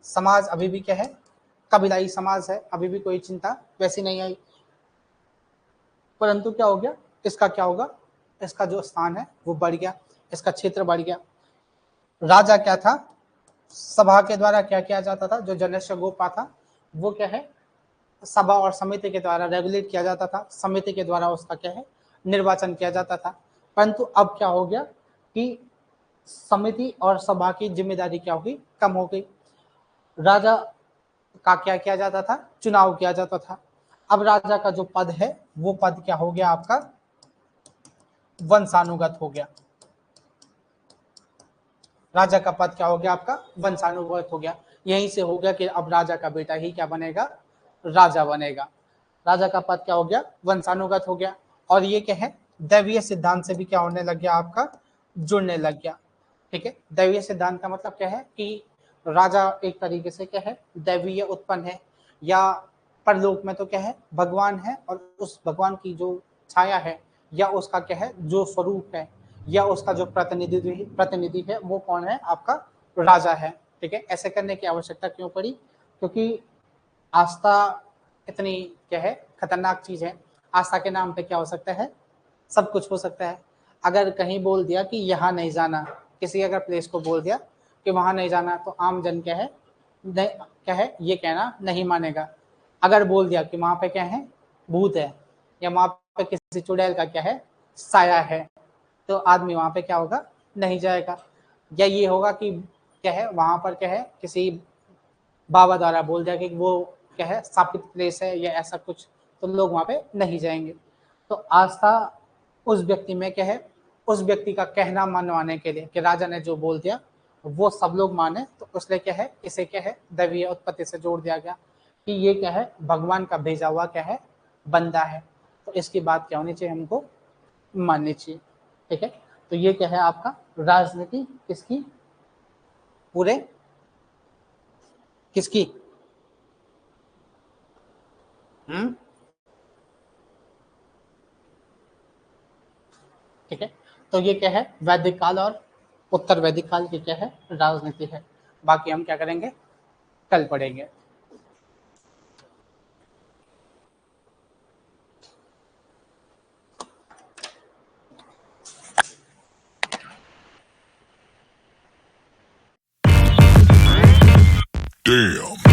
समाज अभी भी क्या है, कबीलाई समाज है, अभी भी कोई चिंता वैसी नहीं आई। परंतु क्या हो गया, इसका क्या होगा, इसका जो स्थान है वो बढ़ गया, इसका क्षेत्र बढ़ गया। राजा क्या था, सभा के द्वारा क्या किया जाता था, जो जनस्य गोपा था वो क्या है, सभा और समिति के द्वारा रेगुलेट किया जाता था, समिति के द्वारा उसका क्या है, निर्वाचन किया जाता था। परंतु अब क्या हो गया कि समिति और सभा की जिम्मेदारी क्या होगी, कम हो गई। राजा का क्या किया जाता था, चुनाव किया जाता था। अब राजा का जो पद है, वो पद क्या हो गया आपका, वंशानुगत हो गया, राजा का पद क्या हो गया आपका, वंशानुगत हो गया। यहीं से हो गया कि अब राजा का बेटा ही क्या बनेगा, राजा बनेगा। राजा का पद क्या हो गया, वंशानुगत हो गया। और ये क्या है, दैवीय सिद्धांत से भी क्या होने लग गया आपका, जुड़ने लग गया। ठीक है, दैवीय सिद्धांत का मतलब क्या है कि राजा एक तरीके से क्या है, दैवीय उत्पन्न है, या परलोक में तो क्या है, भगवान है, और उस भगवान की जो छाया है या उसका क्या है, जो स्वरूप है या उसका जो प्रतिनिधि है, वो कौन है, आपका राजा है। ठीक है, ऐसे करने की आवश्यकता क्यों पड़ी, क्योंकि आस्था इतनी क्या है, खतरनाक चीज है। आस्था के नाम पे क्या हो सकता है, सब कुछ हो सकता है। अगर कहीं बोल दिया कि यहाँ नहीं जाना, किसी अगर प्लेस को बोल दिया कि वहां नहीं जाना, तो आम जन क्या है, क्या है, ये कहना नहीं मानेगा। अगर बोल दिया कि वहां पे क्या है, भूत है, या वहां पे किसी चुड़ैल का क्या है, साया है, तो आदमी वहां पे क्या होगा, नहीं जाएगा। या ये होगा कि क्या है, वहां पर क्या है, किसी बाबा द्वारा बोल दिया कि वो क्या है, स्थापित प्लेस है या ऐसा कुछ, तो लोग वहां पे नहीं जाएंगे। तो आस्था उस व्यक्ति में क्या है, उस व्यक्ति का कहना मनवाने के लिए कि राजा ने जो बोल दिया वो सब लोग माने, तो उसलिए क्या है, इसे क्या है, दैवीय उत्पत्ति से जोड़ दिया गया कि ये क्या है, भगवान का भेजा हुआ क्या है, बंदा है। तो इसकी बात क्या होनी चाहिए, हमको माननी चाहिए। ठीक है, तो ये क्या है आपका, राजनीति किसकी, पूरे किसकी, हम्म, ठीक है। तो ये क्या है, वैदिक काल और उत्तर वैदिक काल की क्या है, राजनीति है। बाकी हम क्या करेंगे, कल पढ़ेंगे। Damn.